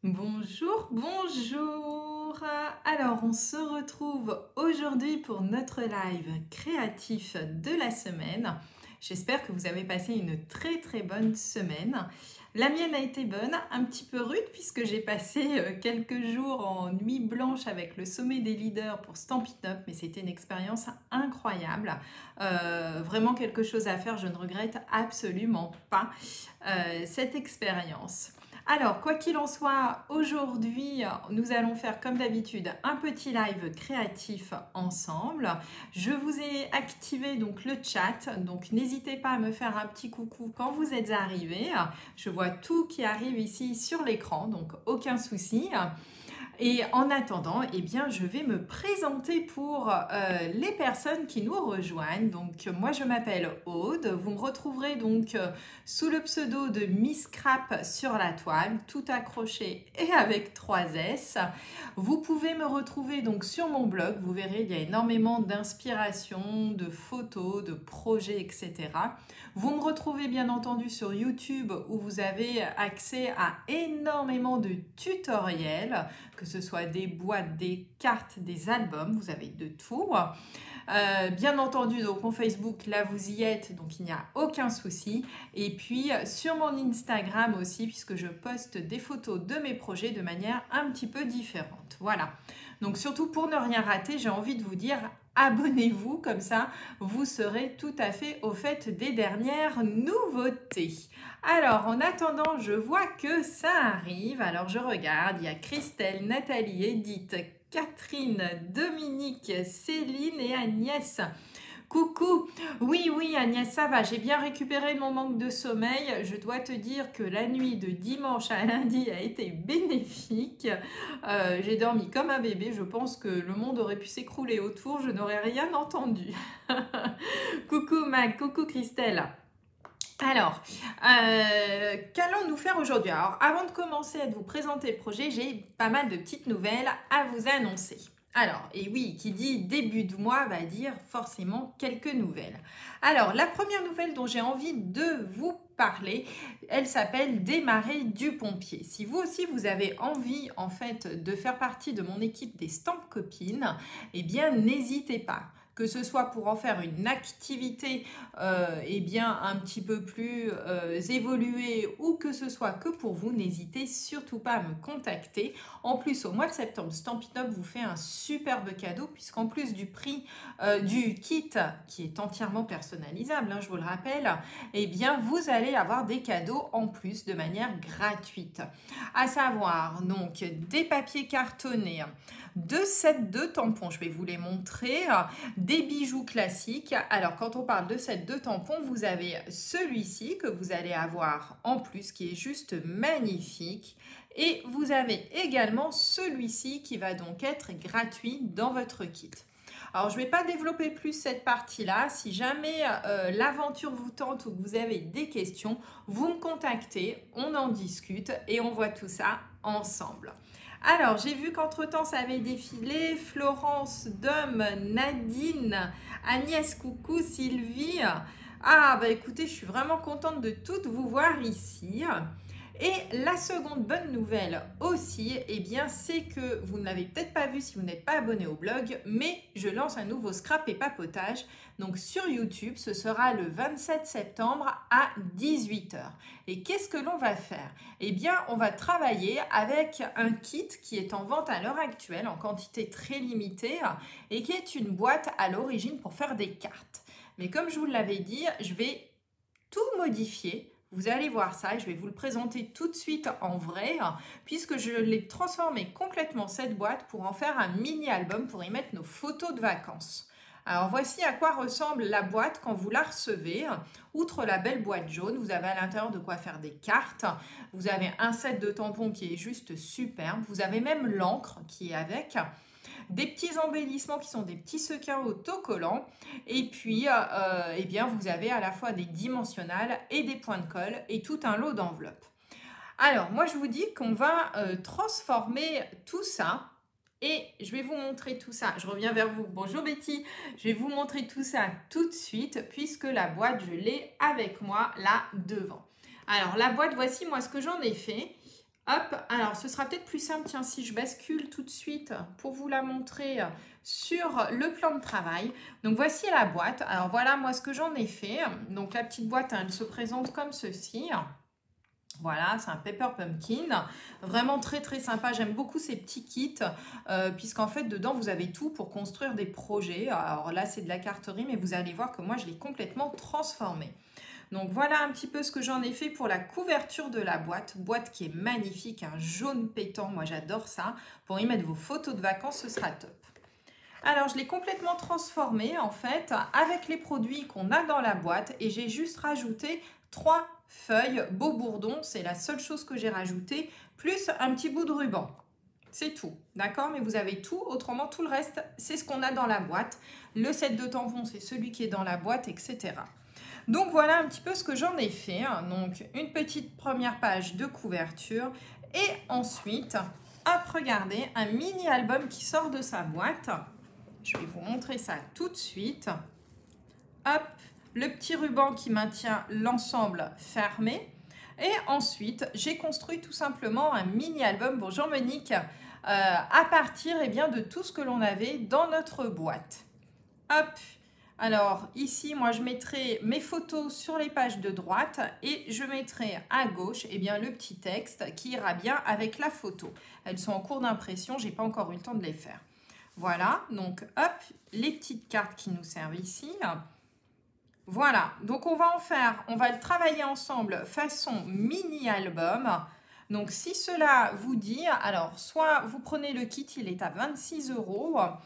Bonjour, bonjour. Alors, on se retrouve aujourd'hui pour notre live créatif de la semaine. J'espère que vous avez passé une très bonne semaine. La mienne a été bonne, un petit peu rude puisque j'ai passé quelques jours en nuit blanche avec le sommet des leaders pour Stampin' Up, mais c'était une expérience incroyable. Vraiment quelque chose à faire, je ne regrette absolument pas cette expérience. Alors, quoi qu'il en soit, aujourd'hui, nous allons faire comme d'habitude un petit live créatif ensemble. Je vous ai activé donc le chat, donc n'hésitez pas à me faire un petit coucou quand vous êtes arrivés. Je vois tout qui arrive ici sur l'écran, donc aucun souci. Et en attendant, eh bien, je vais me présenter pour les personnes qui nous rejoignent. Donc, moi, je m'appelle Aude. Vous me retrouverez donc sous le pseudo de Miss Scrap sur la toile, tout accroché et avec 3 S. Vous pouvez me retrouver donc sur mon blog. Vous verrez, il y a énormément d'inspiration, de photos, de projets, etc. Vous me retrouvez bien entendu sur YouTube où vous avez accès à énormément de tutoriels, que ce soit des boîtes, des cartes, des albums, vous avez de tout. Bien entendu, donc mon Facebook, là vous y êtes, donc il n'y a aucun souci. Et puis sur mon Instagram aussi, puisque je poste des photos de mes projets de manière un petit peu différente. Voilà. Donc surtout pour ne rien rater, j'ai envie de vous dire abonnez-vous, comme ça vous serez tout à fait au fait des dernières nouveautés. Alors en attendant, je vois que ça arrive. Alors je regarde, il y a Christelle, Nathalie, Edith, Catherine, Dominique, Céline et Agnès. Coucou, oui Agnès, ça va, j'ai bien récupéré mon manque de sommeil. Je dois te dire que la nuit de dimanche à lundi a été bénéfique. J'ai dormi comme un bébé, je pense que le monde aurait pu s'écrouler autour, je n'aurais rien entendu. Coucou Mag, coucou Christelle. Alors, qu'allons-nous faire aujourd'hui? Alors, avant de commencer à vous présenter le projet, j'ai pas mal de petites nouvelles à vous annoncer. Alors, et oui, qui dit début de mois va dire forcément quelques nouvelles. Alors, la première nouvelle dont j'ai envie de vous parler, elle s'appelle Démarrer du pompier. Si vous aussi vous avez envie en fait de faire partie de mon équipe des Stamp Copines, eh bien n'hésitez pas. Que ce soit pour en faire une activité eh bien, un petit peu plus évoluée ou que ce soit que pour vous, n'hésitez surtout pas à me contacter. En plus, au mois de septembre, Stampin' Up vous fait un superbe cadeau puisqu'en plus du prix du kit qui est entièrement personnalisable, hein, je vous le rappelle, eh bien, vous allez avoir des cadeaux en plus de manière gratuite. À savoir, donc, des papiers cartonnés, 2 sets de tampons, je vais vous les montrer, des bijoux classiques. Alors quand on parle de set de tampons, vous avez celui-ci que vous allez avoir en plus qui est juste magnifique. Et vous avez également celui-ci qui va donc être gratuit dans votre kit. Alors, je ne vais pas développer plus cette partie-là. Si jamais l'aventure vous tente ou que vous avez des questions, vous me contactez, on en discute et on voit tout ça ensemble. Alors, j'ai vu qu'entre-temps, ça avait défilé. Florence, Dom, Nadine, Agnès, coucou, Sylvie. Ah, bah écoutez, je suis vraiment contente de toutes vous voir ici. Et la seconde bonne nouvelle aussi, eh bien, c'est que vous ne l'avez peut-être pas vu si vous n'êtes pas abonné au blog, mais je lance un nouveau scrap et papotage. Donc sur YouTube, ce sera le 27 septembre à 18 h. Et qu'est-ce que l'on va faire? Eh bien, on va travailler avec un kit qui est en vente à l'heure actuelle en quantité très limitée et qui est une boîte à l'origine pour faire des cartes. Mais comme je vous l'avais dit, je vais tout modifier. Vous allez voir ça et je vais vous le présenter tout de suite en vrai puisque je l'ai transformé complètement cette boîte pour en faire un mini-album pour y mettre nos photos de vacances. Alors voici à quoi ressemble la boîte quand vous la recevez. Outre la belle boîte jaune, vous avez à l'intérieur de quoi faire des cartes. Vous avez un set de tampons qui est juste superbe. Vous avez même l'encre qui est avec. Des petits embellissements qui sont des petits sequins autocollants et puis eh bien, vous avez à la fois des dimensionnels et des points de colle et tout un lot d'enveloppes. Alors moi je vous dis qu'on va transformer tout ça et je vais vous montrer tout ça. Je reviens vers vous. Bonjour Betty. Je vais vous montrer tout ça tout de suite puisque la boîte je l'ai avec moi là devant. Alors la boîte, voici moi ce que j'en ai fait. Hop, alors ce sera peut-être plus simple, tiens, si je bascule tout de suite pour vous la montrer sur le plan de travail. Donc voici la boîte. Alors voilà moi ce que j'en ai fait. Donc la petite boîte, hein, elle se présente comme ceci. Voilà, c'est un Paper Pumpkin, vraiment très très sympa. J'aime beaucoup ces petits kits, puisqu'en fait dedans vous avez tout pour construire des projets. Alors là c'est de la carterie, mais vous allez voir que moi je l'ai complètement transformé. Donc voilà un petit peu ce que j'en ai fait pour la couverture de la boîte. Boîte qui est magnifique, un jaune pétant, moi j'adore ça. Pour y mettre vos photos de vacances, ce sera top. Alors je l'ai complètement transformé en fait avec les produits qu'on a dans la boîte et j'ai juste rajouté 3 feuilles beau bourdon. C'est la seule chose que j'ai rajouté, plus un petit bout de ruban. C'est tout, d'accord? Mais vous avez tout, autrement tout le reste, c'est ce qu'on a dans la boîte. Le set de tampons, c'est celui qui est dans la boîte, etc. Donc voilà un petit peu ce que j'en ai fait. Donc une petite première page de couverture et ensuite, hop, regardez, un mini album qui sort de sa boîte. Je vais vous montrer ça tout de suite. Hop, le petit ruban qui maintient l'ensemble fermé. Et ensuite, j'ai construit tout simplement un mini album, bonjour Monique, à partir bien, de tout ce que l'on avait dans notre boîte. Hop. Alors ici, moi je mettrai mes photos sur les pages de droite et je mettrai à gauche bien, le petit texte qui ira bien avec la photo. Elles sont en cours d'impression, je n'ai pas encore eu le temps de les faire. Voilà, donc hop, les petites cartes qui nous servent ici. Voilà, donc on va le travailler ensemble façon mini-album. Donc si cela vous dit, alors soit vous prenez le kit, il est à 26 €.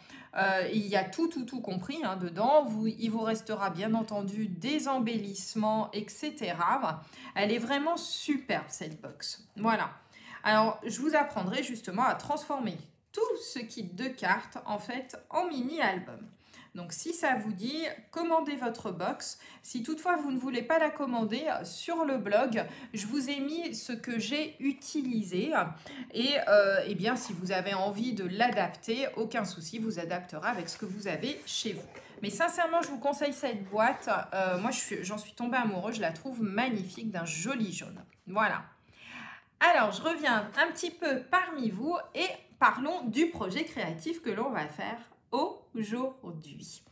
Il y a tout compris dedans. Il vous restera bien entendu des embellissements, etc. Elle est vraiment superbe cette box. Voilà. Alors, je vous apprendrai justement à transformer tout ce kit de cartes en fait en mini-album. Donc, si ça vous dit, commandez votre box. Si toutefois, vous ne voulez pas la commander, sur le blog, je vous ai mis ce que j'ai utilisé. Et bien, si vous avez envie de l'adapter, aucun souci, vous adapterez avec ce que vous avez chez vous. Mais sincèrement, je vous conseille cette boîte. Moi, j'en suis tombée amoureuse. Je la trouve magnifique, d'un joli jaune. Voilà. Alors, je reviens un petit peu parmi vous et parlons du projet créatif que l'on va faire aujourd'hui.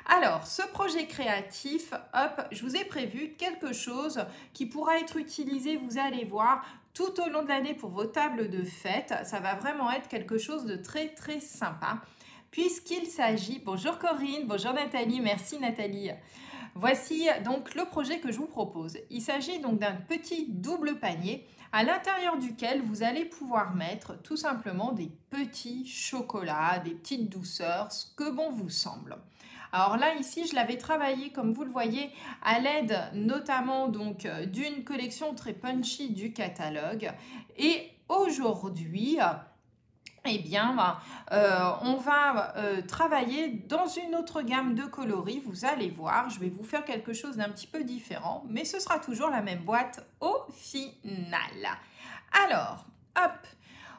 Alors, ce projet créatif, hop, je vous ai prévu quelque chose qui pourra être utilisé, vous allez voir, tout au long de l'année pour vos tables de fête. Ça va vraiment être quelque chose de très, très sympa. Puisqu'il s'agit, bonjour Corinne, bonjour Nathalie, merci Nathalie. Voici donc le projet que je vous propose. Il s'agit donc d'un petit double panier à l'intérieur duquel vous allez pouvoir mettre tout simplement des petits chocolats, des petites douceurs, ce que bon vous semble. Alors là, ici, je l'avais travaillé, comme vous le voyez, à l'aide notamment donc d'une collection très punchy du catalogue. Et aujourd'hui, on va travailler dans une autre gamme de coloris. Vous allez voir, je vais vous faire quelque chose d'un petit peu différent, mais ce sera toujours la même boîte au final. Alors, hop,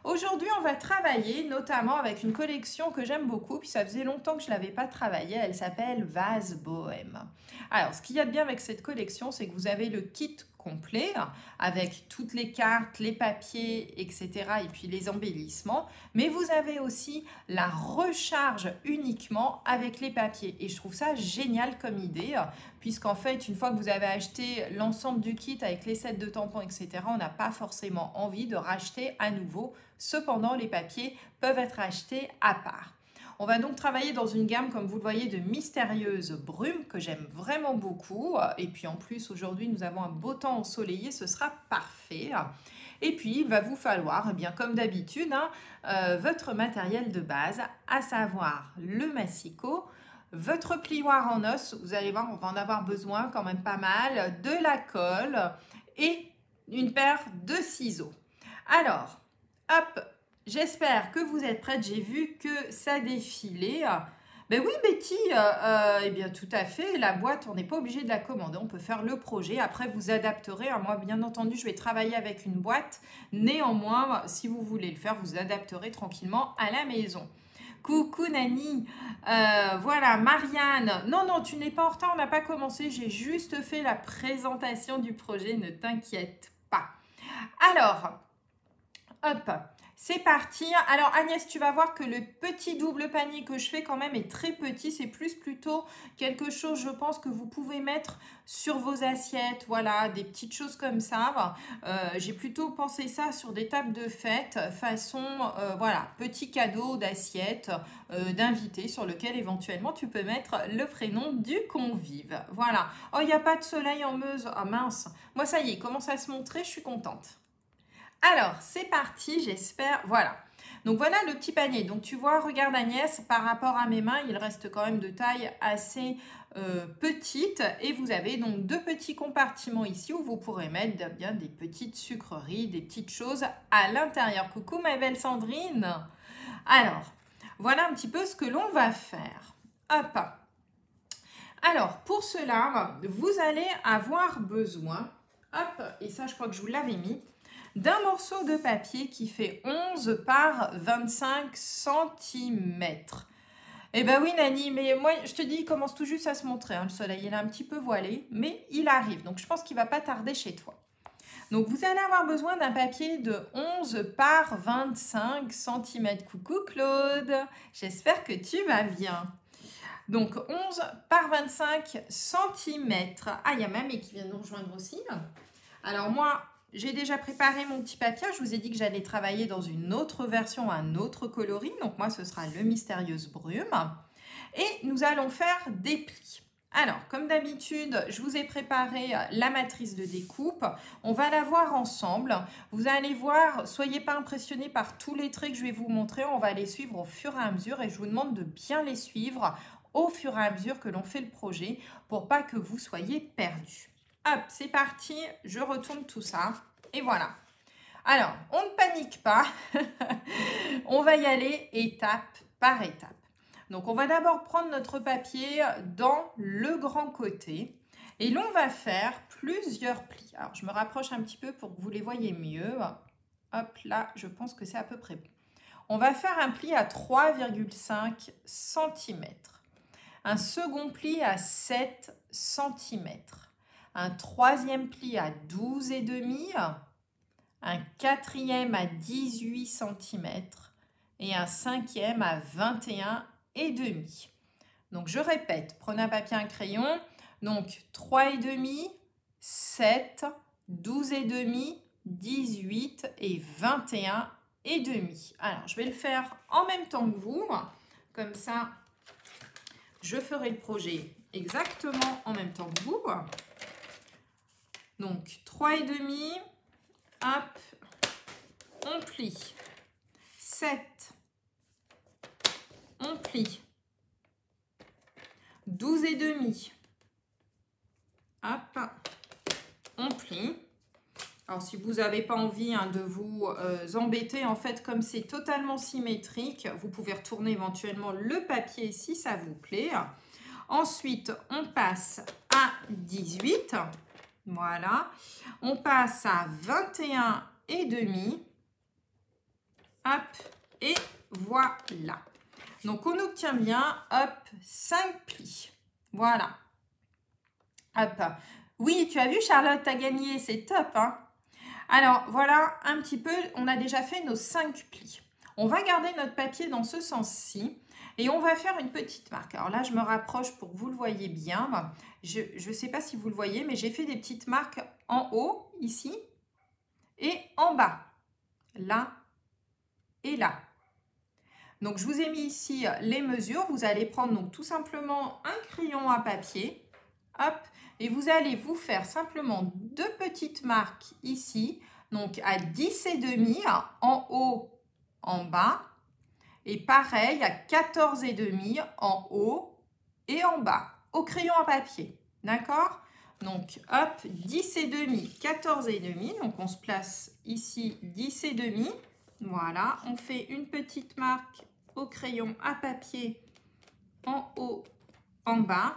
aujourd'hui, on va travailler notamment avec une collection que j'aime beaucoup, puis ça faisait longtemps que je ne l'avais pas travaillée. Elle s'appelle Vase Bohème. Alors, ce qu'il y a de bien avec cette collection, c'est que vous avez le kit complet avec toutes les cartes, les papiers, etc. et puis les embellissements. Mais vous avez aussi la recharge uniquement avec les papiers. Et je trouve ça génial comme idée, puisqu'en fait, une fois que vous avez acheté l'ensemble du kit avec les sets de tampons, etc., on n'a pas forcément envie de racheter à nouveau. Cependant, les papiers peuvent être achetés à part. On va donc travailler dans une gamme, comme vous le voyez, de mystérieuses brumes que j'aime vraiment beaucoup. Et puis en plus, aujourd'hui, nous avons un beau temps ensoleillé, ce sera parfait. Et puis, il va vous falloir, bien comme d'habitude, votre matériel de base, à savoir le massicot, votre plioir en os. Vous allez voir, on va en avoir besoin quand même pas mal, de la colle et une paire de ciseaux. Alors, hop, j'espère que vous êtes prêtes. J'ai vu que ça défilait. Ben oui, Betty, eh bien tout à fait. La boîte, on n'est pas obligé de la commander. On peut faire le projet. Après, vous adapterez. Moi, bien entendu, je vais travailler avec une boîte. Néanmoins, si vous voulez le faire, vous adapterez tranquillement à la maison. Coucou Nani, voilà Marianne, non, tu n'es pas en retard, on n'a pas commencé, j'ai juste fait la présentation du projet, ne t'inquiète pas. Alors, Hop, c'est parti. Alors Agnès, tu vas voir que le petit double panier que je fais quand même est très petit. C'est plutôt quelque chose, je pense, que vous pouvez mettre sur vos assiettes. Voilà, des petites choses comme ça. J'ai plutôt pensé ça sur des tables de fête, façon, voilà, petit cadeau d'assiette, d'invité sur lequel éventuellement tu peux mettre le prénom du convive. Voilà. Oh, il n'y a pas de soleil en Meuse. Ah mince. Moi, ça y est, il commence à se montrer, je suis contente. Alors, c'est parti, j'espère. Voilà. Donc, voilà le petit panier. Donc, tu vois, regarde Agnès, par rapport à mes mains, il reste quand même de taille assez petite. Et vous avez donc deux petits compartiments ici où vous pourrez mettre bien des petites sucreries, des petites choses à l'intérieur. Coucou ma belle Sandrine. Alors, voilà un petit peu ce que l'on va faire. Hop. Alors, pour cela, vous allez avoir besoin, hop, et ça, je crois que je vous l'avais mis, d'un morceau de papier qui fait 11 par 25 cm. Eh ben oui, Nani, mais moi, je te dis, il commence tout juste à se montrer. Hein, le soleil, il est un petit peu voilé, mais il arrive. Donc, je pense qu'il ne va pas tarder chez toi. Donc, vous allez avoir besoin d'un papier de 11 par 25 cm. Coucou Claude, j'espère que tu vas bien. Donc, 11 par 25 cm. Ah, il y a Mamie qui vient nous rejoindre aussi. Alors, moi, j'ai déjà préparé mon petit papier. Je vous ai dit que j'allais travailler dans une autre version, un autre coloris. Donc, moi, ce sera le Mystérieuse Brume. Et nous allons faire des plis. Alors, comme d'habitude, je vous ai préparé la matrice de découpe. On va la voir ensemble. Vous allez voir, soyez pas impressionnés par tous les traits que je vais vous montrer. On va les suivre au fur et à mesure et je vous demande de bien les suivre au fur et à mesure que l'on fait le projet pour pas que vous soyez perdus. Hop, c'est parti, je retourne tout ça et voilà. Alors, on ne panique pas, on va y aller étape par étape. Donc, on va d'abord prendre notre papier dans le grand côté et l'on va faire plusieurs plis. Alors, je me rapproche un petit peu pour que vous les voyez mieux. Hop, là, je pense que c'est à peu près bon. On va faire un pli à 3,5 cm. Un second pli à 7 cm, un troisième pli à 12,5, un quatrième à 18 cm et un cinquième à 21,5. Donc je répète, prenez un papier, un crayon, donc 3,5, 7, 12,5, 18 et 21,5. Alors je vais le faire en même temps que vous, comme ça je ferai le projet exactement en même temps que vous. Donc, 3,5, hop, on plie. 7, on plie. 12,5, hop, on plie. Alors, si vous n'avez pas envie de vous embêter, en fait, comme c'est totalement symétrique, vous pouvez retourner éventuellement le papier si ça vous plaît. Ensuite, on passe à 18. Voilà. On passe à 21,5. Hop, et voilà. Donc, on obtient bien, hop, 5 plis. Voilà. Hop. Oui, tu as vu, Charlotte, tu as gagné, c'est top, hein? Alors, voilà un petit peu, on a déjà fait nos 5 plis. On va garder notre papier dans ce sens-ci et on va faire une petite marque. Alors là, je me rapproche pour que vous le voyez bien. Je ne sais pas si vous le voyez, mais j'ai fait des petites marques en haut, ici, et en bas, là et là. Donc, je vous ai mis ici les mesures. Vous allez prendre donc tout simplement un crayon à papier. Hop, et vous allez vous faire simplement deux petites marques ici, donc à 10,5 en haut, en bas, et pareil à 14,5 en haut et en bas, au crayon à papier, d'accord? Donc hop, 10,5, 14,5, donc on se place ici 10,5, voilà, on fait une petite marque au crayon à papier en haut, en bas,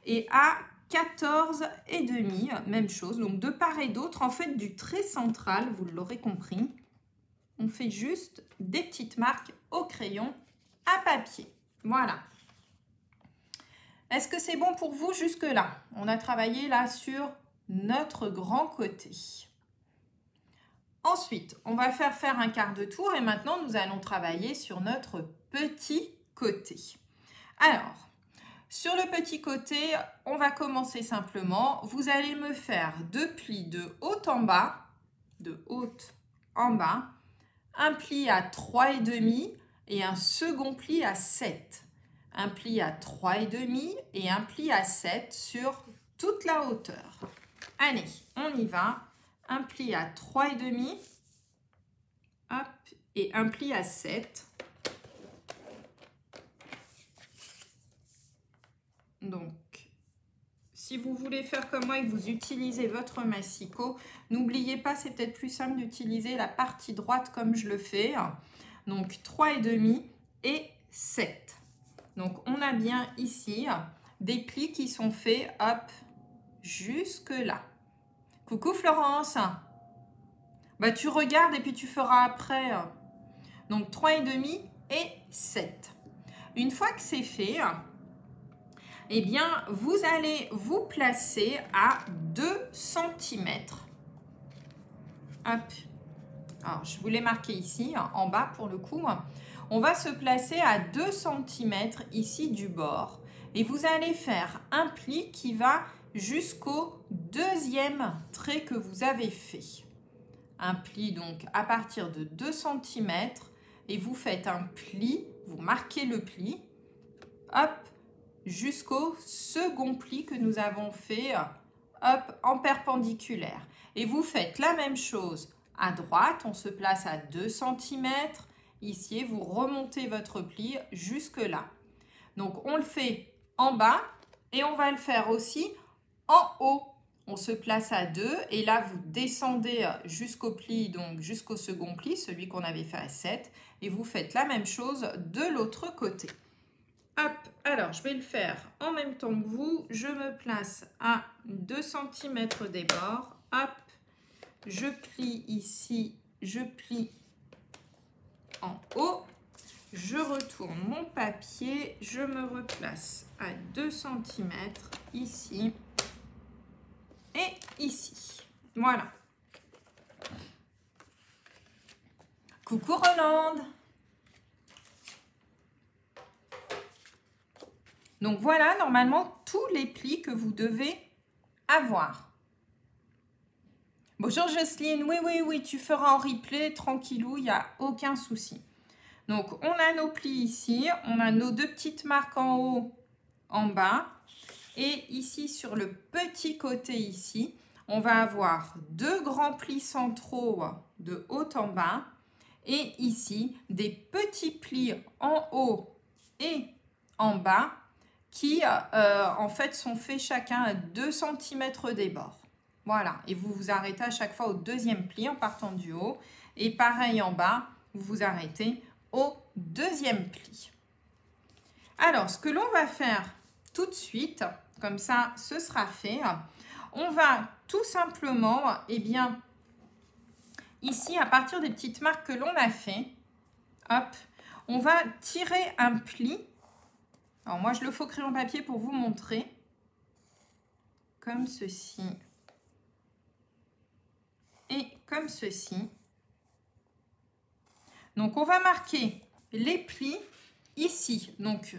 et à 14,5, même chose. Donc, de part et d'autre, en fait, du trait central, vous l'aurez compris, on fait juste des petites marques au crayon à papier. Voilà. Est-ce que c'est bon pour vous jusque-là? On a travaillé là sur notre grand côté. Ensuite, on va faire un quart de tour et maintenant, nous allons travailler sur notre petit côté. Alors, sur le petit côté, on va commencer simplement. Vous allez me faire 2 plis de haut en bas, un pli à 3,5 et un second pli à 7. Un pli à 3,5 et un pli à 7 sur toute la hauteur. Allez, on y va. Un pli à 3,5, hop, et un pli à 7. Donc, si vous voulez faire comme moi et que vous utilisez votre massicot, n'oubliez pas, c'est peut-être plus simple d'utiliser la partie droite comme je le fais. Donc, 3,5 et 7. Donc, on a bien ici des plis qui sont faits, hop, jusque là. Coucou Florence. Bah, tu regardes et puis tu feras après. Donc, 3,5 et 7. Une fois que c'est fait, eh bien, vous allez vous placer à 2 cm. Hop. Alors, je vous l'ai marqué ici, en bas pour le coup. On va se placer à 2 cm ici du bord. Et vous allez faire un pli qui va jusqu'au deuxième trait que vous avez fait. Un pli donc à partir de 2 cm. Et vous faites un pli, vous marquez le pli. Hop. Jusqu'au second pli que nous avons fait, hop, en perpendiculaire. Et vous faites la même chose à droite, on se place à 2 cm. Ici, vous remontez votre pli jusque là. Donc, on le fait en bas et on va le faire aussi en haut. On se place à 2 et là, vous descendez jusqu'au pli, donc jusqu'au second pli, celui qu'on avait fait à 7. Et vous faites la même chose de l'autre côté. Hop, alors je vais le faire en même temps que vous. Je me place à 2 cm des bords. Hop, je plie ici, je plie en haut. Je retourne mon papier, je me replace à 2 cm ici et ici. Voilà. Coucou Rolande. Donc voilà, normalement, tous les plis que vous devez avoir. Bonjour Jocelyne, oui, tu feras en replay, tranquillou, il n'y a aucun souci. Donc, on a nos plis ici, on a nos 2 petites marques en haut, en bas. Et ici, sur le petit côté ici, on va avoir 2 grands plis centraux de haut en bas. Et ici, des petits plis en haut et en bas qui en fait sont faits chacun à 2 cm des bords. Voilà, et vous vous arrêtez à chaque fois au deuxième pli en partant du haut. Et pareil en bas, vous vous arrêtez au deuxième pli. Alors, ce que l'on va faire tout de suite, comme ça, ce sera fait. On va tout simplement, eh bien, ici, à partir des petites marques que l'on a fait, hop, on va tirer un pli. Alors moi, je le fais au crayon papier pour vous montrer. Comme ceci. Et comme ceci. Donc, on va marquer les plis ici. Donc,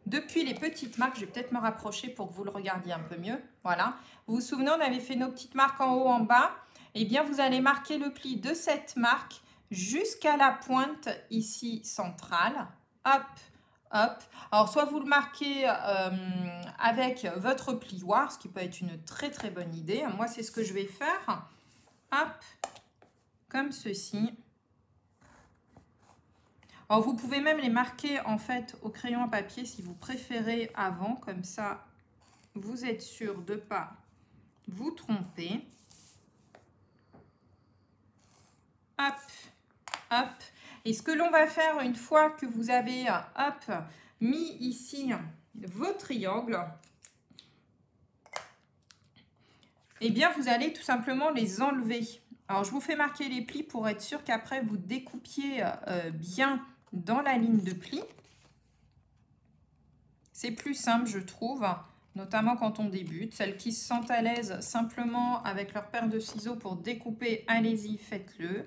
depuis les petites marques, je vais peut-être me rapprocher pour que vous le regardiez un peu mieux. Voilà. Vous vous souvenez, on avait fait nos petites marques en haut, en bas. Eh bien, vous allez marquer le pli de cette marque jusqu'à la pointe ici centrale. Hop. Hop. Alors, soit vous le marquez avec votre plioir, ce qui peut être une très très bonne idée. Moi, c'est ce que je vais faire. Hop. Comme ceci. Alors, vous pouvez même les marquer en fait au crayon à papier si vous préférez avant. Comme ça, vous êtes sûr de ne pas vous tromper. Hop. Hop. Et ce que l'on va faire une fois que vous avez hop, mis ici vos triangles, eh bien vous allez tout simplement les enlever. Alors je vous fais marquer les plis pour être sûr qu'après vous découpiez bien dans la ligne de pli. C'est plus simple je trouve, notamment quand on débute. Celles qui se sentent à l'aise simplement avec leur paire de ciseaux pour découper, allez-y, faites-le.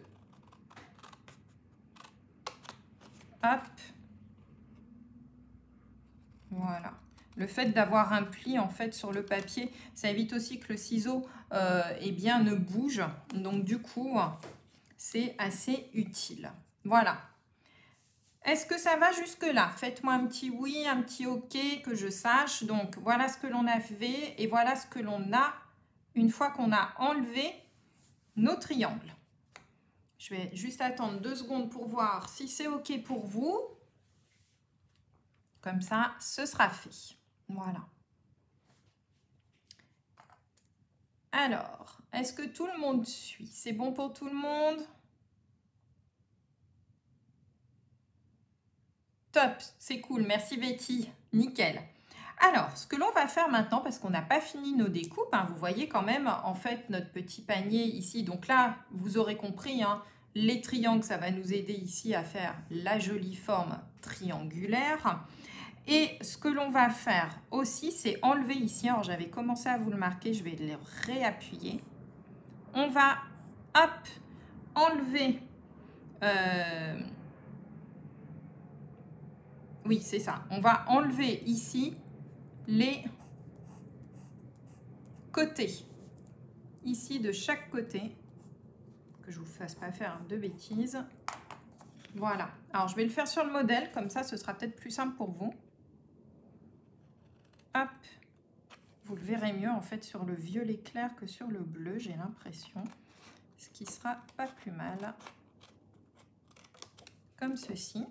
hop. Voilà. Le fait d'avoir un pli en fait sur le papier, ça évite aussi que le ciseau eh bien, ne bouge. Donc du coup, c'est assez utile. Voilà. Est-ce que ça va jusque-là? Faites-moi un petit oui, un petit ok, que je sache. Donc voilà ce que l'on a fait et voilà ce que l'on a une fois qu'on a enlevé nos triangles. Je vais juste attendre 2 secondes pour voir si c'est ok pour vous. Comme ça, ce sera fait. Voilà. Alors, est-ce que tout le monde suit? C'est bon pour tout le monde? Top, c'est cool. Merci Betty. Nickel. Alors, ce que l'on va faire maintenant, parce qu'on n'a pas fini nos découpes, hein, vous voyez quand même, en fait, notre petit panier ici. Donc là, vous aurez compris, hein, les triangles, ça va nous aider ici à faire la jolie forme triangulaire. Et ce que l'on va faire aussi, c'est enlever ici. Alors, j'avais commencé à vous le marquer, je vais le réappuyer. On va, hop, enlever... oui, c'est ça. On va enlever ici les côtés. Ici, de chaque côté. Que je ne vous fasse pas faire de bêtises. Voilà. Alors, je vais le faire sur le modèle. Comme ça, ce sera peut-être plus simple pour vous. Hop. Vous le verrez mieux, en fait, sur le violet clair que sur le bleu, j'ai l'impression. Ce qui sera pas plus mal. Comme ceci.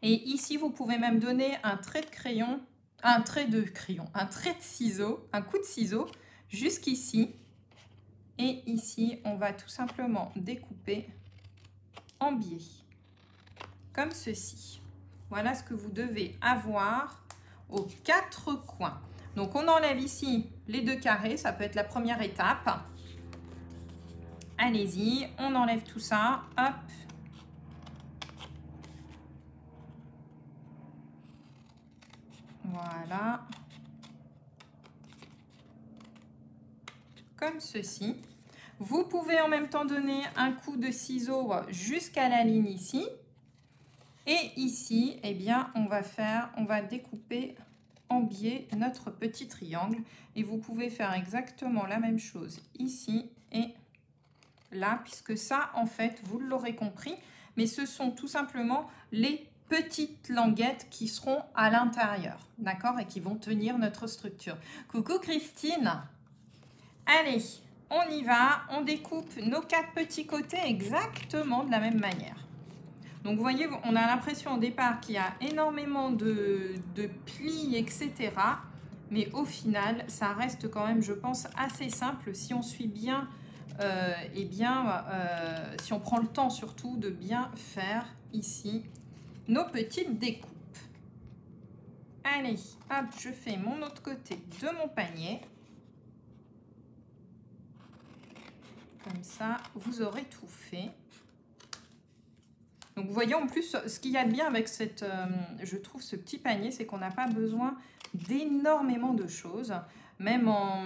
Et ici, vous pouvez même donner un trait de crayon, un trait de ciseau, un coup de ciseau jusqu'ici. Et ici, on va tout simplement découper en biais, comme ceci. Voilà ce que vous devez avoir aux 4 coins. Donc, on enlève ici les 2 carrés, ça peut être la première étape. Allez-y, on enlève tout ça, hop. Voilà. Comme ceci. Vous pouvez en même temps donner un coup de ciseau jusqu'à la ligne ici. Et ici, eh bien, on va découper en biais notre petit triangle. Et vous pouvez faire exactement la même chose ici et là, puisque ça, en fait, vous l'aurez compris, mais ce sont tout simplement les petites languettes qui seront à l'intérieur, d'accord, et qui vont tenir notre structure. Coucou Christine. Allez, on y va, on découpe nos 4 petits côtés exactement de la même manière. Donc vous voyez, on a l'impression au départ qu'il y a énormément de plis, etc. Mais au final, ça reste quand même, je pense, assez simple si on suit bien, si on prend le temps surtout de bien faire ici nos petites découpes. Allez, hop, je fais mon autre côté de mon panier. Comme ça, vous aurez tout fait. Donc, vous voyez, en plus, ce qu'il y a de bien avec cette, je trouve, ce petit panier, c'est qu'on n'a pas besoin d'énormément de choses. Même en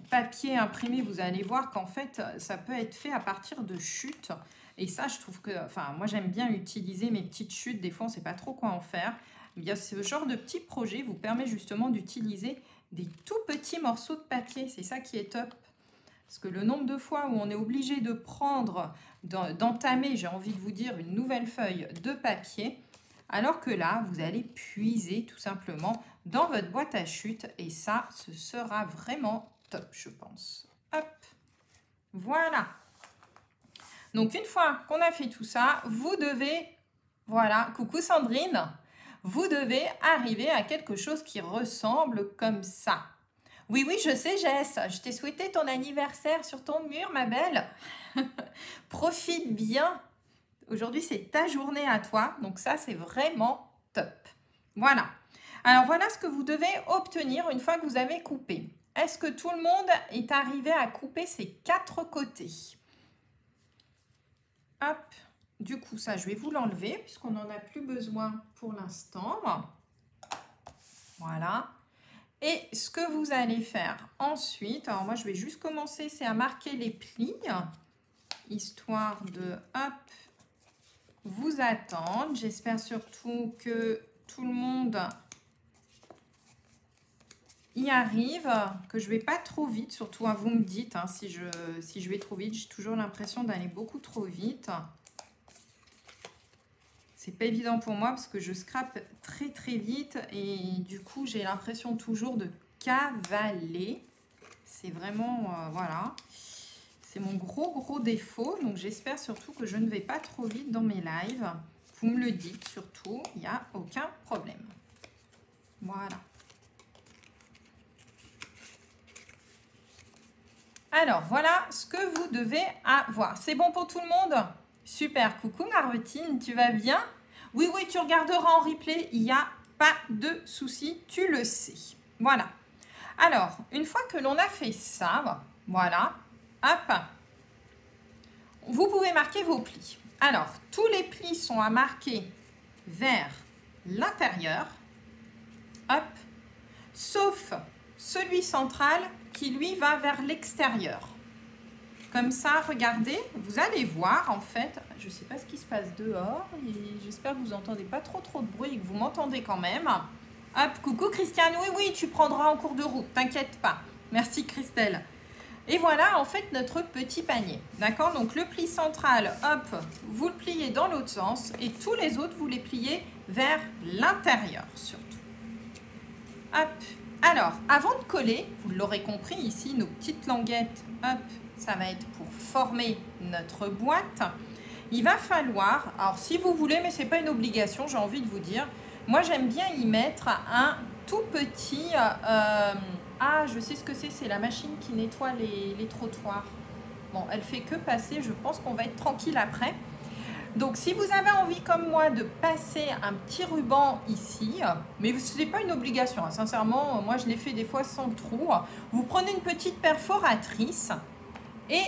papier imprimé, vous allez voir qu'en fait, ça peut être fait à partir de chutes. Et ça, je trouve que, enfin, moi, j'aime bien utiliser mes petites chutes. Des fois, on ne sait pas trop quoi en faire. Eh bien, ce genre de petit projet vous permet justement d'utiliser des tout petits morceaux de papier. C'est ça qui est top. Parce que le nombre de fois où on est obligé de prendre, d'entamer, j'ai envie de vous dire, une nouvelle feuille de papier, alors que là, vous allez puiser tout simplement dans votre boîte à chutes et ça, ce sera vraiment top, je pense. Hop, voilà. Donc, une fois qu'on a fait tout ça, vous devez, voilà, coucou Sandrine, vous devez arriver à quelque chose qui ressemble comme ça. Oui, oui, je sais, Jess, je t'ai souhaité ton anniversaire sur ton mur, ma belle. Profite bien. Aujourd'hui, c'est ta journée à toi, donc ça, c'est vraiment top. Voilà. Alors, voilà ce que vous devez obtenir une fois que vous avez coupé. Est-ce que tout le monde est arrivé à couper ces 4 côtés? Hop. Du coup, ça, je vais vous l'enlever puisqu'on n'en a plus besoin pour l'instant. Voilà. Et ce que vous allez faire ensuite, alors moi je vais juste commencer, c'est à marquer les plis, histoire de, hop, vous attendre. J'espère surtout que tout le monde y arrive, que je vais pas trop vite, surtout vous me dites hein, si je vais trop vite. J'ai toujours l'impression d'aller beaucoup trop vite. C'est pas évident pour moi parce que je scrape très très vite et du coup j'ai l'impression toujours de cavaler. C'est vraiment, voilà, c'est mon gros défaut. Donc j'espère surtout que je ne vais pas trop vite dans mes lives. Vous me le dites surtout, il n'y a aucun problème. Voilà. Alors voilà ce que vous devez avoir. C'est bon pour tout le monde? Super, coucou Marvetine, tu vas bien? Oui, tu regarderas en replay, il n'y a pas de souci, tu le sais. Voilà. Alors, une fois que l'on a fait ça, voilà, hop, vous pouvez marquer vos plis. Alors, tous les plis sont à marquer vers l'intérieur, hop, sauf celui central qui lui va vers l'extérieur. Comme ça, regardez, vous allez voir en fait, je ne sais pas ce qui se passe dehors, j'espère que vous n'entendez pas trop de bruit et que vous m'entendez quand même. Hop, coucou Christiane, oui, tu prendras en cours de route, t'inquiète pas. Merci Christelle. Et voilà en fait notre petit panier, d'accord? Donc le pli central, hop, vous le pliez dans l'autre sens et tous les autres, vous les pliez vers l'intérieur surtout. Hop, alors avant de coller, vous l'aurez compris ici, nos petites languettes, hop, ça va être pour former notre boîte. Il va falloir, alors si vous voulez, mais ce n'est pas une obligation, j'ai envie de vous dire, moi j'aime bien y mettre un tout petit, je sais ce que c'est la machine qui nettoie les trottoirs. Bon, elle fait que passer, je pense qu'on va être tranquille après. Donc si vous avez envie comme moi de passer un petit ruban ici, mais ce n'est pas une obligation, hein, sincèrement, moi je l'ai fait des fois sans trou, vous prenez une petite perforatrice et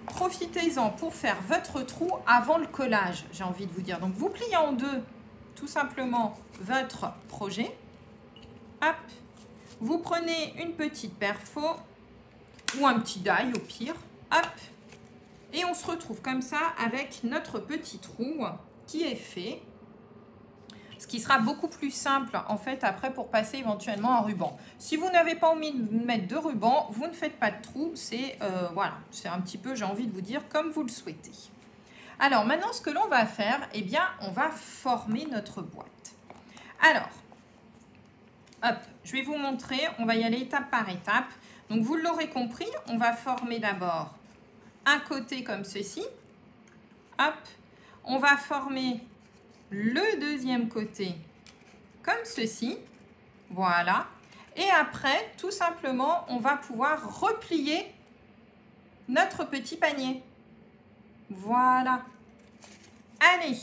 profitez-en pour faire votre trou avant le collage, j'ai envie de vous dire. Donc vous pliez en deux tout simplement votre projet. Hop, vous prenez une petite perfo ou un petit die au pire. Hop, et on se retrouve comme ça avec notre petit trou qui est fait. Ce qui sera beaucoup plus simple en fait après pour passer éventuellement un ruban. Si vous n'avez pas envie de mettre de ruban, vous ne faites pas de trou. C'est voilà, c'est un petit peu, j'ai envie de vous dire, comme vous le souhaitez. Alors maintenant, ce que l'on va faire, eh bien, on va former notre boîte. Alors, hop, je vais vous montrer, on va y aller étape par étape. Donc vous l'aurez compris, on va former d'abord un côté comme ceci. Hop, on va former le deuxième côté comme ceci, voilà, et après tout simplement on va pouvoir replier notre petit panier, voilà. Allez,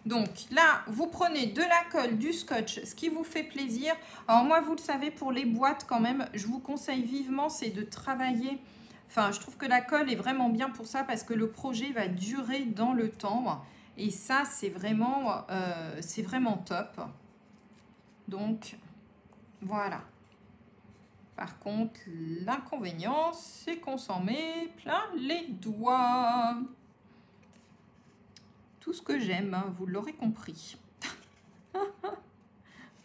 donc là vous prenez de la colle, du scotch, ce qui vous fait plaisir. Alors moi vous le savez, pour les boîtes quand même je vous conseille vivement, c'est de travailler, enfin je trouve que la colle est vraiment bien pour ça parce que le projet va durer dans le temps. Et ça, c'est vraiment top. Donc, voilà. Par contre, l'inconvénient, c'est qu'on s'en met plein les doigts. Tout ce que j'aime, hein, vous l'aurez compris.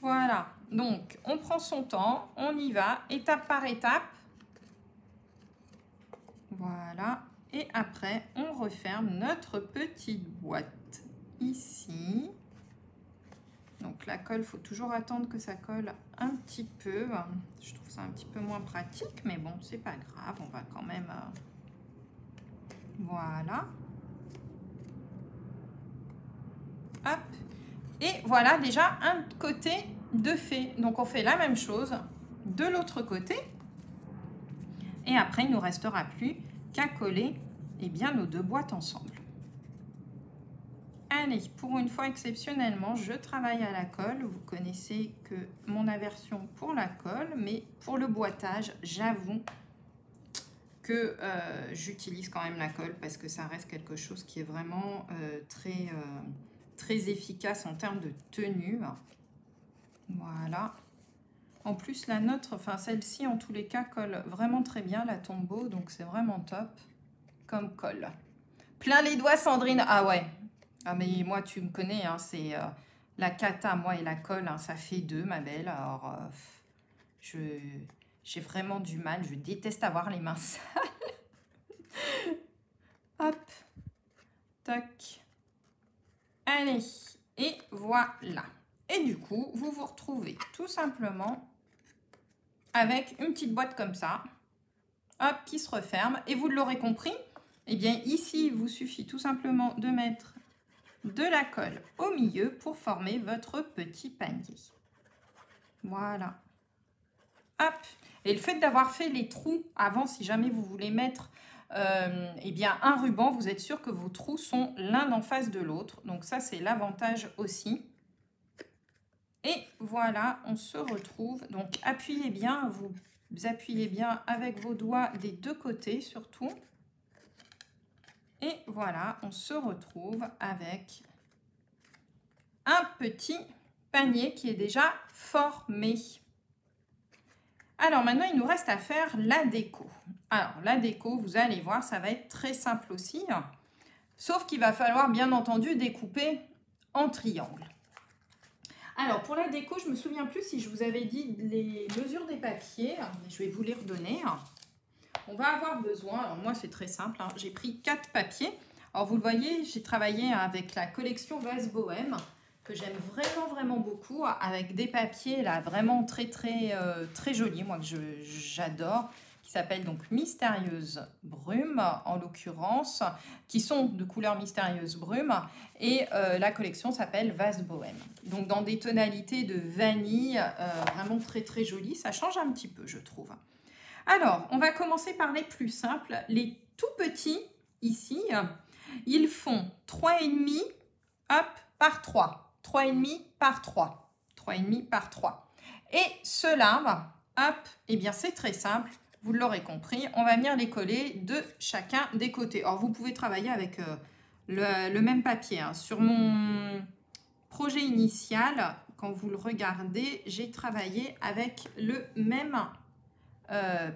Voilà. Donc, on prend son temps, on y va, étape par étape. Voilà. Et après, on referme notre petite boîte ici. Donc la colle, il faut toujours attendre que ça colle un petit peu. Je trouve ça un petit peu moins pratique, mais bon, c'est pas grave. On va quand même... Voilà. Hop. Et voilà déjà un côté de fait. Donc on fait la même chose de l'autre côté. Et après, il ne nous restera plus qu'à coller bien, nos deux boîtes ensemble. Allez, pour une fois exceptionnellement, je travaille à la colle. Vous connaissez que mon aversion pour la colle, mais pour le boitage, j'avoue que j'utilise quand même la colle parce que ça reste quelque chose qui est vraiment très efficace en termes de tenue. Voilà. En plus, la nôtre, enfin celle-ci en tous les cas, colle vraiment très bien, la Tombow, donc c'est vraiment top comme colle. Plein les doigts, Sandrine. Ah ouais, Ah mais moi tu me connais, hein, c'est la cata, moi et la colle, hein, ça fait deux ma belle. Alors j'ai vraiment du mal, je déteste avoir les mains sales. Hop, tac. Allez, et voilà. Et du coup, vous vous retrouvez tout simplement avec une petite boîte comme ça, hop, qui se referme. Et vous l'aurez compris, eh bien ici, il vous suffit tout simplement de mettre de la colle au milieu pour former votre petit panier. Voilà. Hop. Et le fait d'avoir fait les trous avant, si jamais vous voulez mettre eh bien, un ruban, vous êtes sûr que vos trous sont l'un en face de l'autre. Donc ça, c'est l'avantage aussi. Et voilà, on se retrouve. Donc appuyez bien, vous appuyez bien avec vos doigts des deux côtés surtout. Et voilà, on se retrouve avec un petit panier qui est déjà formé. Alors maintenant, il nous reste à faire la déco. Alors la déco, vous allez voir, ça va être très simple aussi. Sauf qu'il va falloir bien entendu découper en triangle. Alors pour la déco, je ne me souviens plus si je vous avais dit les mesures des papiers. Je vais vous les redonner. On va avoir besoin, alors moi c'est très simple, hein, j'ai pris 4 papiers. Alors vous le voyez, j'ai travaillé avec la collection Vase Bohème, que j'aime vraiment beaucoup, avec des papiers là vraiment très jolis, moi que j'adore, qui s'appelle donc Mystérieuse Brume en l'occurrence, qui sont de couleur Mystérieuse Brume, et la collection s'appelle Vase Bohème. Donc dans des tonalités de vanille, vraiment très jolies, ça change un petit peu je trouve. Alors, on va commencer par les plus simples. Les tout petits, ici, ils font 3,5 hop, par 3. 3,5 par 3. 3,5 par 3. Et ceux-là, hop, eh bien c'est très simple. Vous l'aurez compris, on va venir les coller de chacun des côtés. Alors, vous pouvez travailler avec le même papier. Hein. Sur mon projet initial, quand vous le regardez, j'ai travaillé avec le même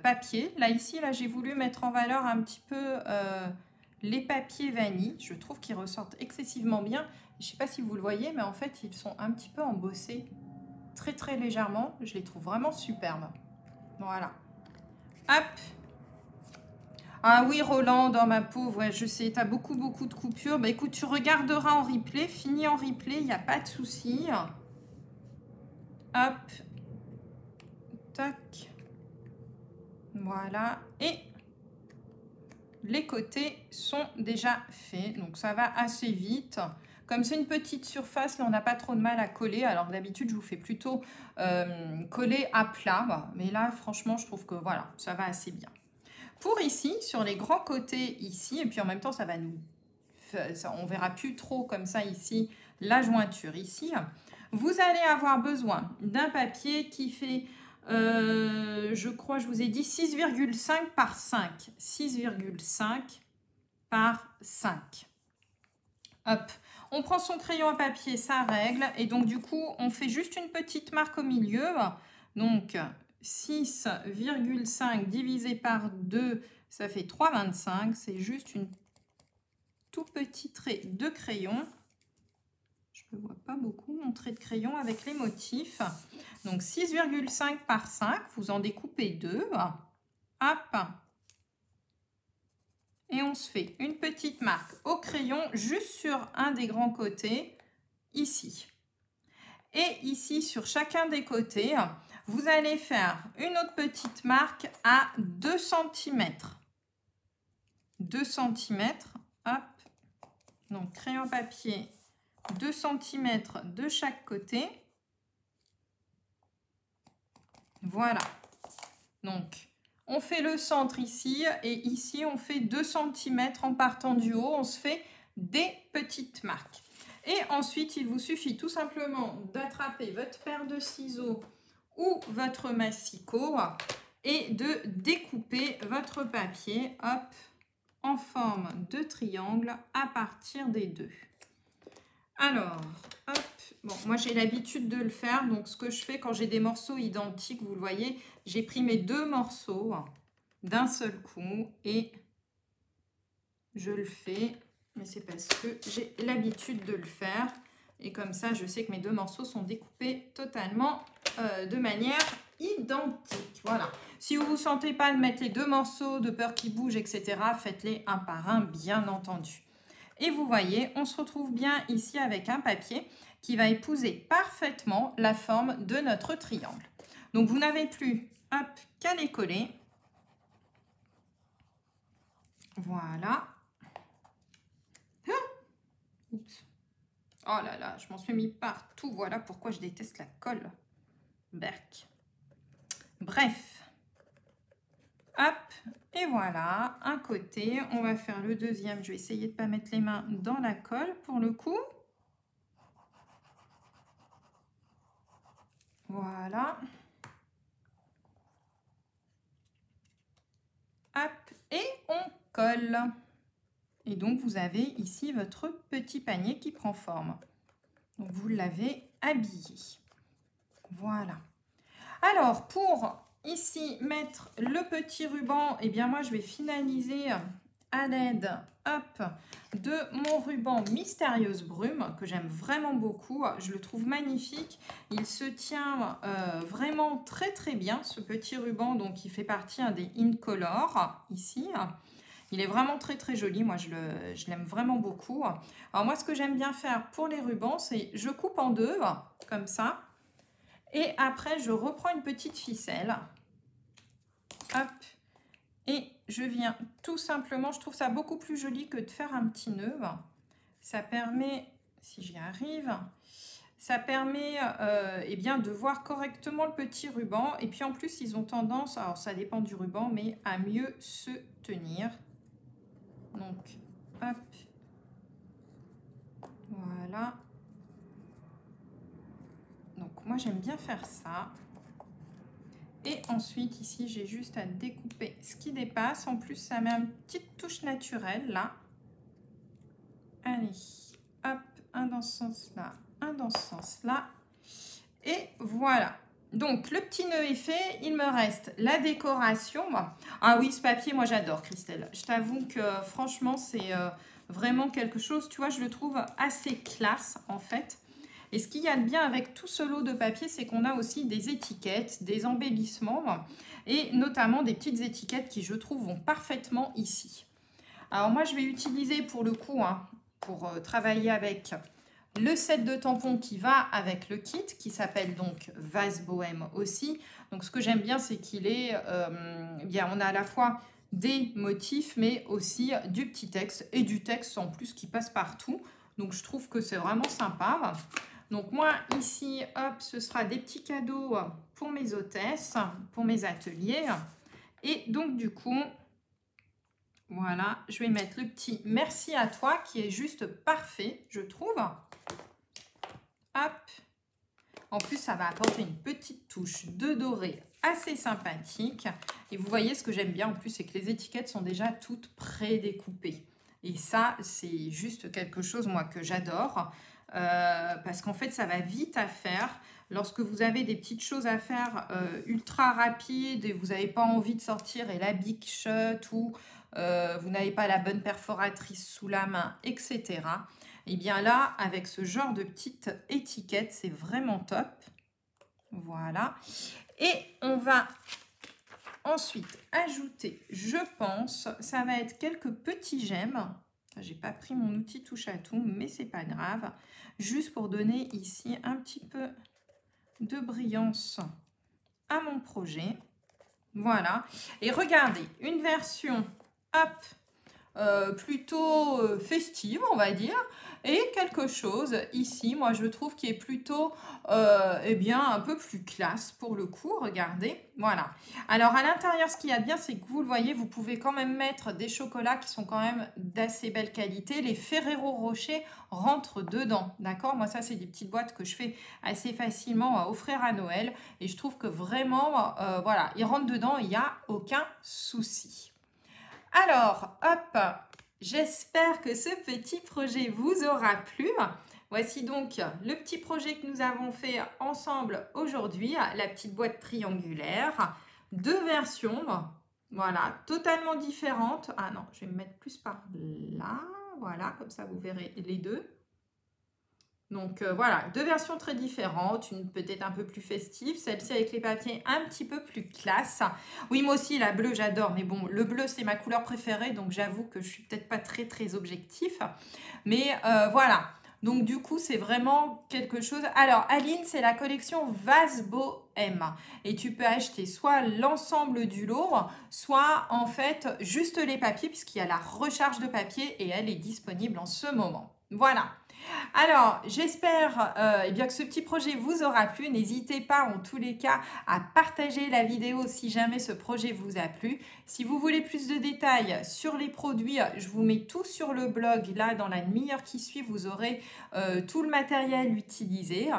papier. Là, ici, là, j'ai voulu mettre en valeur un petit peu les papiers vanille. Je trouve qu'ils ressortent excessivement bien. Je ne sais pas si vous le voyez, mais en fait, ils sont un petit peu embossés très légèrement. Je les trouve vraiment superbes. Voilà. Hop. Ah oui, Roland, dans ma pauvre, ouais, je sais, tu as beaucoup de coupures. Bah écoute, tu regarderas en replay. Fini en replay, il n'y a pas de souci. Hop. Tac. Voilà, et les côtés sont déjà faits, donc ça va assez vite. Comme c'est une petite surface, là on n'a pas trop de mal à coller, alors d'habitude je vous fais plutôt coller à plat, mais là franchement je trouve que voilà, ça va assez bien. Pour ici, sur les grands côtés ici, et puis en même temps ça va nous... on verra plus trop comme ça ici, la jointure ici. Vous allez avoir besoin d'un papier qui fait... je crois, je vous ai dit 6,5 par 5. 6,5 par 5. Hop. On prend son crayon à papier, ça règle. Et donc, du coup, on fait juste une petite marque au milieu. Donc, 6,5 divisé par 2, ça fait 3,25. C'est juste une tout petit trait de crayon. Je ne vois pas beaucoup mon trait de crayon avec les motifs. Donc 6,5 par 5, vous en découpez 2. Hop. Et on se fait une petite marque au crayon juste sur un des grands côtés, ici. Et ici, sur chacun des côtés, vous allez faire une autre petite marque à 2 cm. 2 cm. Hop. Donc crayon papier. 2 cm de chaque côté. Voilà. Donc, on fait le centre ici et ici, on fait 2 cm en partant du haut. On se fait des petites marques. Et ensuite, il vous suffit tout simplement d'attraper votre paire de ciseaux ou votre massicot et de découper votre papier, hop, en forme de triangle à partir des deux. Alors, hop, bon, moi j'ai l'habitude de le faire, donc ce que je fais quand j'ai des morceaux identiques, vous le voyez, j'ai pris mes 2 morceaux d'un seul coup et je le fais mais c'est parce que j'ai l'habitude de le faire. Et comme ça, je sais que mes deux morceaux sont découpés totalement de manière identique. Voilà. Si vous ne vous sentez pas de mettre les deux morceaux de peur qu'ils bougent, etc., faites-les un par un, bien entendu. Et vous voyez, on se retrouve bien ici avec un papier qui va épouser parfaitement la forme de notre triangle. Donc, vous n'avez plus qu'à les coller. Voilà. Oups. Oh là là, je m'en suis mis partout. Voilà pourquoi je déteste la colle. Berk. Bref. Hop. Et voilà, un côté. On va faire le deuxième. Je vais essayer de ne pas mettre les mains dans la colle pour le coup. Voilà. Hop. Et on colle. Et donc, vous avez ici votre petit panier qui prend forme. Donc, vous l'avez habillé. Voilà. Alors, pour ici mettre le petit ruban, eh bien, moi, je vais finaliser à l'aide de mon ruban Mystérieuse Brume, que j'aime vraiment beaucoup. Je le trouve magnifique. Il se tient vraiment très, très bien, ce petit ruban. Donc, il fait partie des Incolor, ici. Il est vraiment très très joli, moi je l'aime vraiment beaucoup. Alors moi ce que j'aime bien faire pour les rubans, c'est je coupe en deux, comme ça. Et après je reprends une petite ficelle. Hop. Et je viens tout simplement, je trouve ça beaucoup plus joli que de faire un petit nœud. Ça permet, si j'y arrive, ça permet eh bien, de voir correctement le petit ruban. Et puis en plus ils ont tendance, alors ça dépend du ruban, mais à mieux se tenir. Donc, hop, voilà. Donc, moi, j'aime bien faire ça. Et ensuite, ici, j'ai juste à découper ce qui dépasse. En plus, ça met une petite touche naturelle, là. Allez, hop, un dans ce sens-là, un dans ce sens-là. Et voilà. Donc, le petit nœud est fait. Il me reste la décoration. Ah oui, ce papier, moi, j'adore, Christelle. Je t'avoue que, franchement, c'est vraiment quelque chose, tu vois, je le trouve assez classe, en fait. Et ce qu'il y a de bien avec tout ce lot de papier, c'est qu'on a aussi des étiquettes, des embellissements, et notamment des petites étiquettes qui, je trouve, vont parfaitement ici. Alors, moi, je vais utiliser, pour le coup, pour travailler avec le set de tampons qui va avec le kit, qui s'appelle donc Vase Bohème aussi. Donc, ce que j'aime bien, c'est qu'il est, bien, on a à la fois des motifs, mais aussi du petit texte et du texte en plus qui passe partout. Donc, je trouve que c'est vraiment sympa. Donc, moi, ici, hop, ce sera des petits cadeaux pour mes hôtesses, pour mes ateliers. Et donc, du coup, voilà, je vais mettre le petit merci à toi qui est juste parfait, je trouve. Hop. En plus, ça va apporter une petite touche de doré assez sympathique. Et vous voyez, ce que j'aime bien en plus, c'est que les étiquettes sont déjà toutes pré-découpées. Et ça, c'est juste quelque chose, moi, que j'adore. Parce qu'en fait, ça va vite à faire. Lorsque vous avez des petites choses à faire ultra rapides et vous n'avez pas envie de sortir et la Big Shot ou vous n'avez pas la bonne perforatrice sous la main, etc. Et bien là, avec ce genre de petite étiquette, c'est vraiment top. Voilà. Et on va ensuite ajouter, je pense, ça va être quelques petits gemmes. J'ai pas pris mon outil touche à tout, mais c'est pas grave. Juste pour donner ici un petit peu de brillance à mon projet. Voilà. Et regardez, une version plutôt festive, on va dire, et quelque chose ici, moi je trouve qui est plutôt eh bien un peu plus classe pour le coup. Regardez, voilà. Alors à l'intérieur, ce qu'il y a de bien, c'est que vous le voyez, vous pouvez quand même mettre des chocolats qui sont quand même d'assez belle qualité. Les Ferrero Rocher rentrent dedans, d'accord? Moi ça, c'est des petites boîtes que je fais assez facilement à offrir à Noël, et je trouve que vraiment voilà, ils rentrent dedans, il n'y a aucun souci. Alors, hop, j'espère que ce petit projet vous aura plu. Voici donc le petit projet que nous avons fait ensemble aujourd'hui, la petite boîte triangulaire. Deux versions, voilà, totalement différentes. Ah non, je vais me mettre plus par là, Voilà, comme ça, vous verrez les deux. Donc voilà, deux versions très différentes, une peut-être un peu plus festive, celle-ci avec les papiers un petit peu plus classe. Oui, moi aussi, la bleue, j'adore, mais bon, le bleu, c'est ma couleur préférée, donc j'avoue que je suis peut-être pas très, très objectif. Mais voilà, donc du coup, c'est vraiment quelque chose... Alors, Aline, c'est la collection Vase Bohème. Et tu peux acheter soit l'ensemble du lot, soit en fait juste les papiers, puisqu'il y a la recharge de papier et elle est disponible en ce moment. Voilà. Alors, j'espère eh bien que ce petit projet vous aura plu. N'hésitez pas en tous les cas à partager la vidéo si jamais ce projet vous a plu. Si vous voulez plus de détails sur les produits, je vous mets tout sur le blog. Là, dans la demi-heure qui suit, vous aurez tout le matériel utilisé.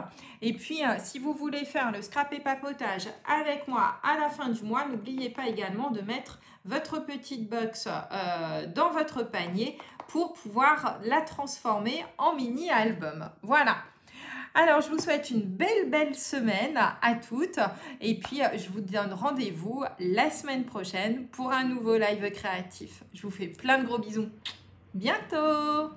Et puis, si vous voulez faire le scrap et papotage avec moi à la fin du mois, n'oubliez pas également de mettre votre petite box dans votre panier pour pouvoir la transformer en mini-album. Voilà. Alors, je vous souhaite une belle semaine à toutes. Et puis, je vous donne rendez-vous la semaine prochaine pour un nouveau live créatif. Je vous fais plein de gros bisous. Bientôt!